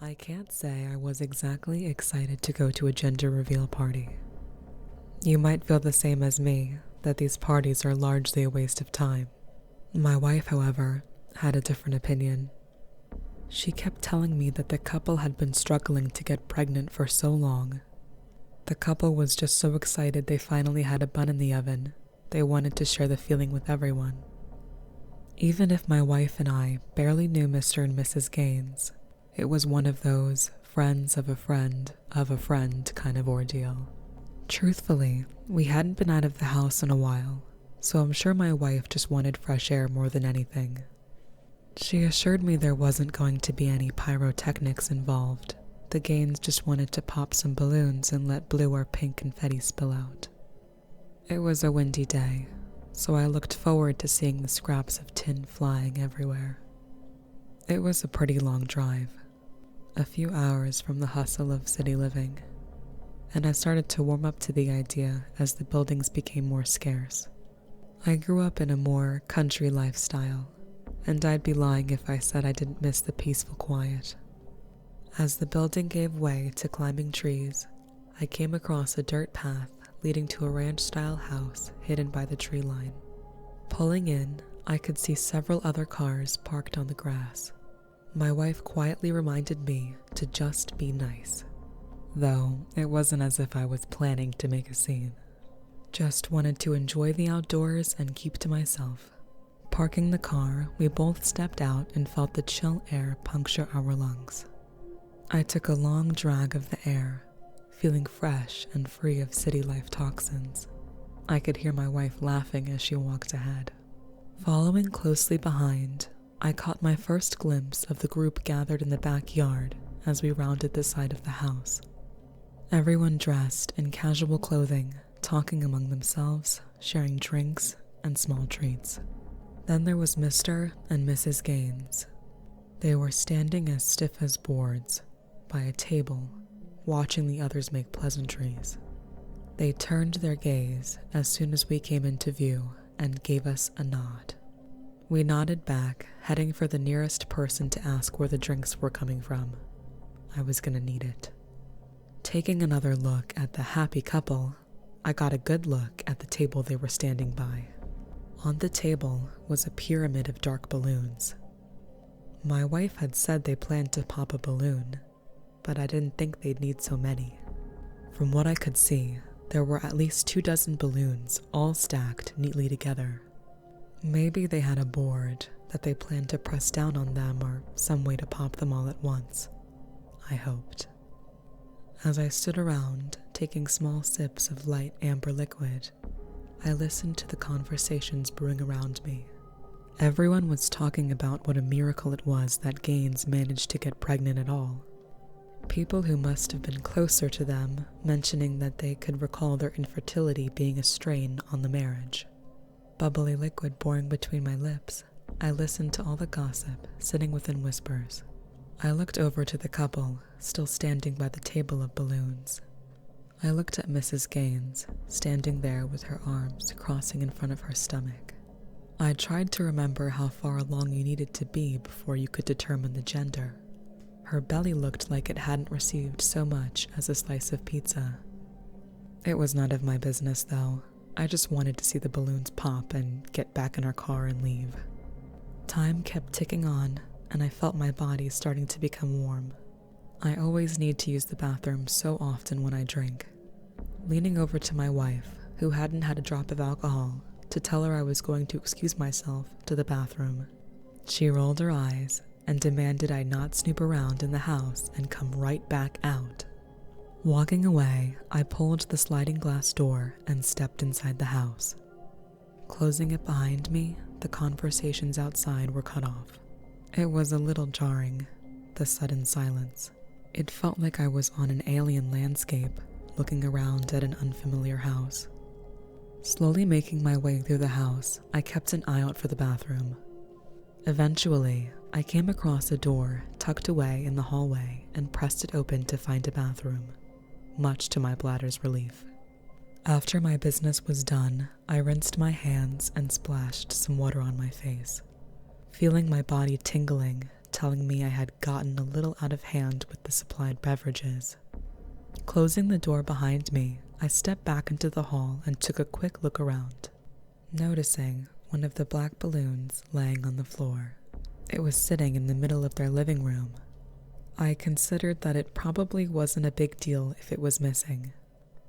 I can't say I was exactly excited to go to a gender reveal party. You might feel the same as me, that these parties are largely a waste of time. My wife, however, had a different opinion. She kept telling me that the couple had been struggling to get pregnant for so long. The couple was just so excited they finally had a bun in the oven. They wanted to share the feeling with everyone. Even if my wife and I barely knew Mr. and Mrs. Gaines, it was one of those friends of a friend kind of ordeal. Truthfully, we hadn't been out of the house in a while, so I'm sure my wife just wanted fresh air more than anything. She assured me there wasn't going to be any pyrotechnics involved. The Gaines just wanted to pop some balloons and let blue or pink confetti spill out. It was a windy day, so I looked forward to seeing the scraps of tin flying everywhere. It was a pretty long drive, a few hours from the hustle of city living, and I started to warm up to the idea as the buildings became more scarce. I grew up in a more country lifestyle, and I'd be lying if I said I didn't miss the peaceful quiet. As the building gave way to climbing trees, I came across a dirt path leading to a ranch-style house hidden by the tree line. Pulling in, I could see several other cars parked on the grass. My wife quietly reminded me to just be nice, though it wasn't as if I was planning to make a scene. Just wanted to enjoy the outdoors and keep to myself. Parking the car, we both stepped out and felt the chill air puncture our lungs. I took a long drag of the air, feeling fresh and free of city life toxins. I could hear my wife laughing as she walked ahead. Following closely behind, I caught my first glimpse of the group gathered in the backyard as we rounded the side of the house. Everyone dressed in casual clothing, talking among themselves, sharing drinks and small treats. Then there was Mr. and Mrs. Gaines. They were standing as stiff as boards by a table, watching the others make pleasantries. They turned their gaze as soon as we came into view and gave us a nod. We nodded back, heading for the nearest person to ask where the drinks were coming from. I was gonna need it. Taking another look at the happy couple, I got a good look at the table they were standing by. On the table was a pyramid of dark balloons. My wife had said they planned to pop a balloon, but I didn't think they'd need so many. From what I could see, there were at least 24 balloons, all stacked neatly together. Maybe they had a board that they planned to press down on them or some way to pop them all at once. I hoped. As I stood around, taking small sips of light amber liquid, I listened to the conversations brewing around me. Everyone was talking about what a miracle it was that Gaines managed to get pregnant at all. People who must have been closer to them mentioning that they could recall their infertility being a strain on the marriage. Bubbly liquid pouring between my lips, I listened to all the gossip, sitting within whispers. I looked over to the couple, still standing by the table of balloons. I looked at Mrs. Gaines, standing there with her arms crossing in front of her stomach. I tried to remember how far along you needed to be before you could determine the gender. Her belly looked like it hadn't received so much as a slice of pizza. It was none of my business, though. I just wanted to see the balloons pop and get back in our car and leave. Time kept ticking on, and I felt my body starting to become warm. I always need to use the bathroom so often when I drink. Leaning over to my wife, who hadn't had a drop of alcohol, to tell her I was going to excuse myself to the bathroom. She rolled her eyes and demanded I not snoop around in the house and come right back out. Walking away, I pulled the sliding glass door and stepped inside the house. Closing it behind me, the conversations outside were cut off. It was a little jarring, the sudden silence. It felt like I was on an alien landscape, looking around at an unfamiliar house. Slowly making my way through the house, I kept an eye out for the bathroom. Eventually, I came across a door tucked away in the hallway and pressed it open to find a bathroom, much to my bladder's relief. After my business was done, I rinsed my hands and splashed some water on my face. Feeling my body tingling, telling me I had gotten a little out of hand with the supplied beverages. Closing the door behind me, I stepped back into the hall and took a quick look around, noticing one of the black balloons laying on the floor. It was sitting in the middle of their living room. I considered that it probably wasn't a big deal if it was missing,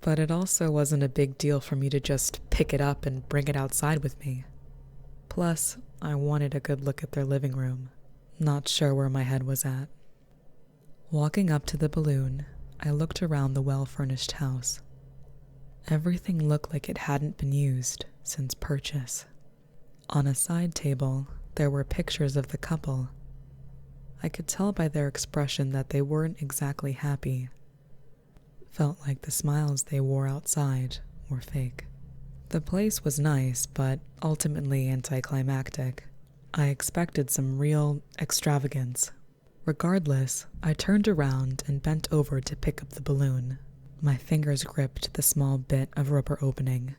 but it also wasn't a big deal for me to just pick it up and bring it outside with me. Plus, I wanted a good look at their living room, not sure where my head was at. Walking up to the balloon, I looked around the well-furnished house. Everything looked like it hadn't been used since purchase. On a side table, there were pictures of the couple. I could tell by their expression that they weren't exactly happy. Felt like the smiles they wore outside were fake. The place was nice, but ultimately anticlimactic. I expected some real extravagance. Regardless, I turned around and bent over to pick up the balloon. My fingers gripped the small bit of rubber opening.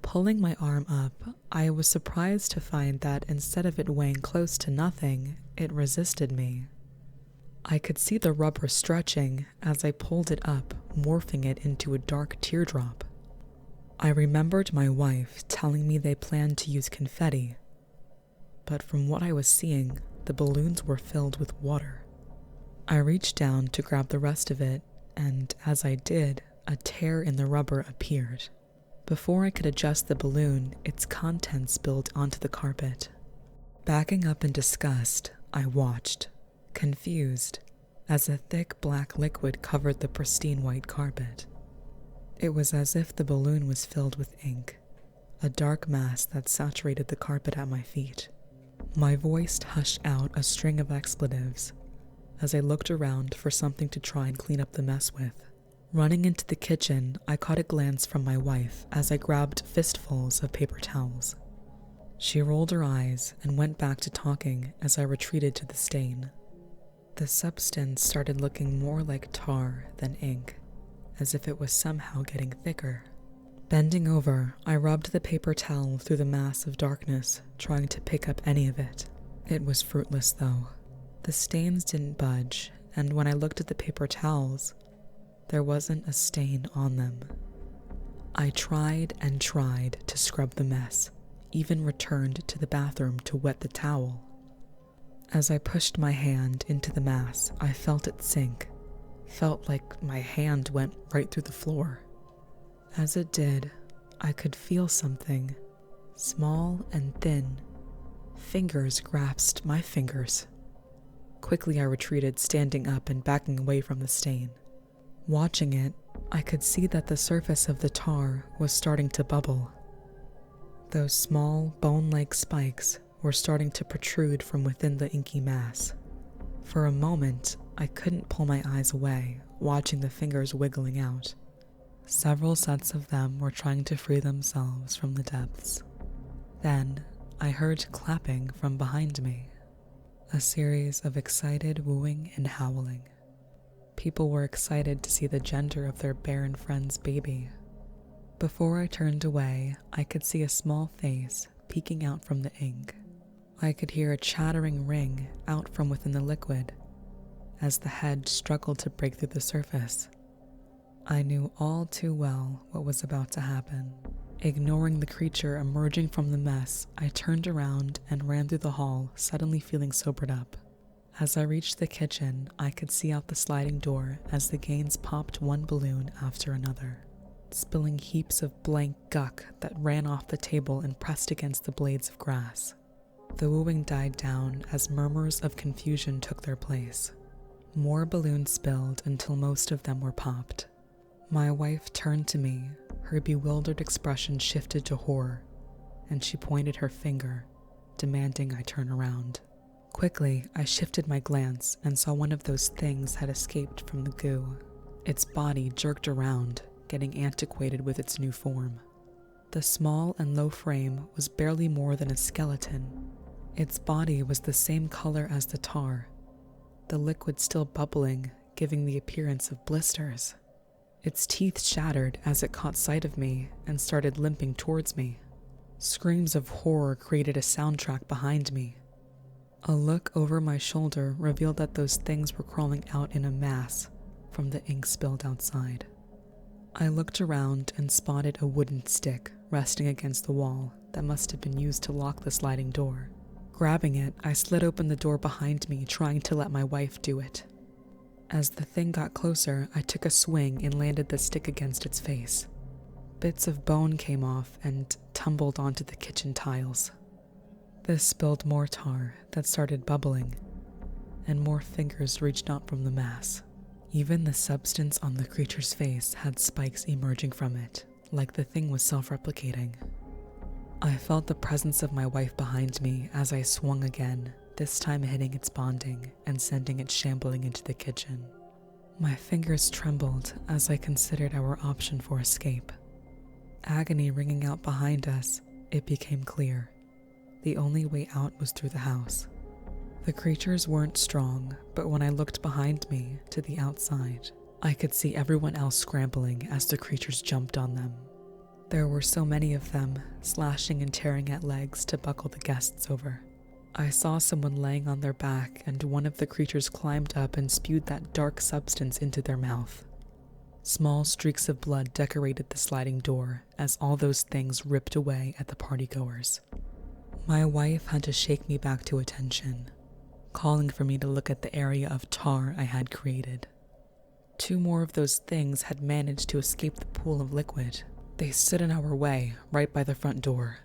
Pulling my arm up, I was surprised to find that instead of it weighing close to nothing, it resisted me. I could see the rubber stretching as I pulled it up, morphing it into a dark teardrop. I remembered my wife telling me they planned to use confetti, but from what I was seeing, the balloons were filled with water. I reached down to grab the rest of it, and as I did, a tear in the rubber appeared. Before I could adjust the balloon, its contents spilled onto the carpet. Backing up in disgust, I watched, confused, as a thick black liquid covered the pristine white carpet. It was as if the balloon was filled with ink, a dark mass that saturated the carpet at my feet. My voice hushed out a string of expletives as I looked around for something to try and clean up the mess with. Running into the kitchen, I caught a glance from my wife as I grabbed fistfuls of paper towels. She rolled her eyes and went back to talking as I retreated to the stain. The substance started looking more like tar than ink, as if it was somehow getting thicker. Bending over, I rubbed the paper towel through the mass of darkness, trying to pick up any of it. It was fruitless, though. The stains didn't budge, and when I looked at the paper towels, there wasn't a stain on them. I tried and tried to scrub the mess, even returned to the bathroom to wet the towel. As I pushed my hand into the mass, I felt it sink. Felt like my hand went right through the floor. As it did, I could feel something, small and thin. Fingers grasped my fingers. Quickly I retreated, standing up and backing away from the stain. Watching it, I could see that the surface of the tar was starting to bubble. Those small, bone-like spikes were starting to protrude from within the inky mass. For a moment, I couldn't pull my eyes away, watching the fingers wiggling out. Several sets of them were trying to free themselves from the depths. Then, I heard clapping from behind me. A series of excited wooing and howling. People were excited to see the gender of their barren friend's baby. Before I turned away, I could see a small face peeking out from the ink. I could hear a chattering ring out from within the liquid as the head struggled to break through the surface. I knew all too well what was about to happen. Ignoring the creature emerging from the mess, I turned around and ran through the hall, suddenly feeling sobered up. As I reached the kitchen, I could see out the sliding door as the Gaines popped one balloon after another, spilling heaps of blank guck that ran off the table and pressed against the blades of grass. The wooing died down as murmurs of confusion took their place. More balloons spilled until most of them were popped. My wife turned to me, her bewildered expression shifted to horror, and she pointed her finger, demanding I turn around. Quickly, I shifted my glance and saw one of those things had escaped from the goo. Its body jerked around, getting antiquated with its new form. The small and low frame was barely more than a skeleton. Its body was the same color as the tar, the liquid still bubbling, giving the appearance of blisters. Its teeth shattered as it caught sight of me and started limping towards me. Screams of horror created a soundtrack behind me. A look over my shoulder revealed that those things were crawling out in a mass from the ink spilled outside. I looked around and spotted a wooden stick resting against the wall that must have been used to lock the sliding door. Grabbing it, I slid open the door behind me, trying to let my wife do it. As the thing got closer, I took a swing and landed the stick against its face. Bits of bone came off and tumbled onto the kitchen tiles. This spilled more tar that started bubbling, and more fingers reached out from the mass. Even the substance on the creature's face had spikes emerging from it, like the thing was self-replicating. I felt the presence of my wife behind me as I swung again, this time hitting its bonding and sending it shambling into the kitchen. My fingers trembled as I considered our option for escape. Agony ringing out behind us, it became clear. The only way out was through the house. The creatures weren't strong, but when I looked behind me to the outside, I could see everyone else scrambling as the creatures jumped on them. There were so many of them, slashing and tearing at legs to buckle the guests over. I saw someone laying on their back, and one of the creatures climbed up and spewed that dark substance into their mouth. Small streaks of blood decorated the sliding door as all those things ripped away at the partygoers. My wife had to shake me back to attention, calling for me to look at the area of tar I had created. 2 more of those things had managed to escape the pool of liquid. They stood in our way, right by the front door.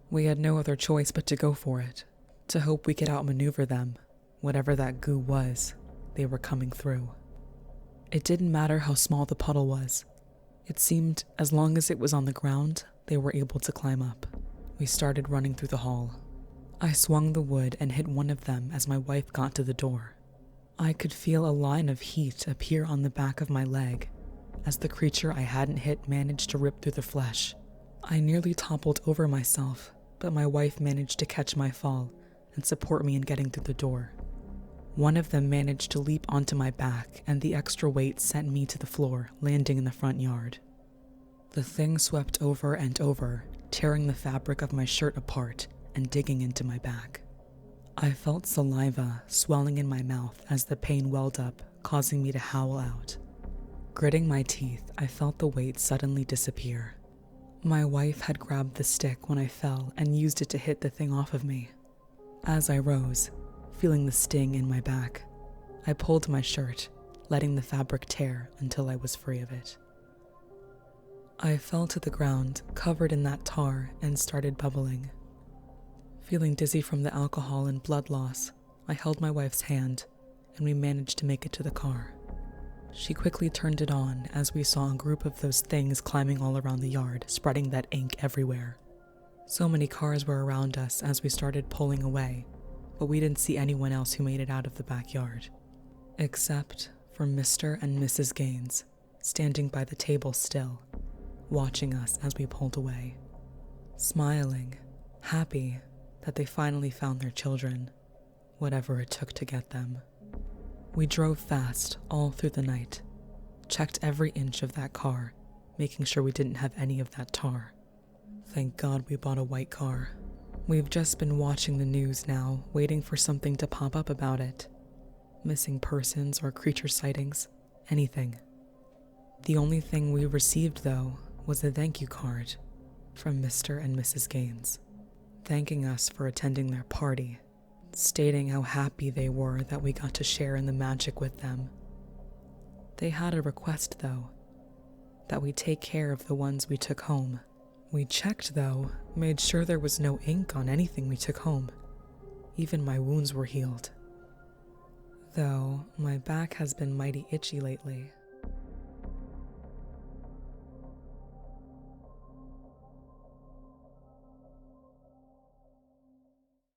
We had no other choice but to go for it, to hope we could outmaneuver them. Whatever that goo was, they were coming through. It didn't matter how small the puddle was. It seemed as long as it was on the ground, they were able to climb up. We started running through the hall. I swung the wood and hit one of them as my wife got to the door. I could feel a line of heat appear on the back of my leg as the creature I hadn't hit managed to rip through the flesh. I nearly toppled over myself, but my wife managed to catch my fall and support me in getting through the door. One of them managed to leap onto my back, and the extra weight sent me to the floor, landing in the front yard. The thing swept over and over, tearing the fabric of my shirt apart and digging into my back. I felt saliva swelling in my mouth as the pain welled up, causing me to howl out. Gritting my teeth, I felt the weight suddenly disappear. My wife had grabbed the stick when I fell and used it to hit the thing off of me. As I rose, feeling the sting in my back, I pulled my shirt, letting the fabric tear until I was free of it. I fell to the ground, covered in that tar, and started bubbling. Feeling dizzy from the alcohol and blood loss, I held my wife's hand, and we managed to make it to the car. She quickly turned it on as we saw a group of those things climbing all around the yard, spreading that ink everywhere. So many cars were around us as we started pulling away, but we didn't see anyone else who made it out of the backyard, except for Mr. and Mrs. Gaines, standing by the table still, watching us as we pulled away, smiling, happy that they finally found their children, whatever it took to get them. We drove fast all through the night, checked every inch of that car, making sure we didn't have any of that tar. Thank God we bought a white car. We've just been watching the news now, waiting for something to pop up about it. Missing persons or creature sightings, anything. The only thing we received, though, was a thank you card from Mr. and Mrs. Gaines, thanking us for attending their party, stating how happy they were that we got to share in the magic with them. They had a request, though, that we take care of the ones we took home. We checked, though, made sure there was no ink on anything we took home. Even my wounds were healed. Though my back has been mighty itchy lately.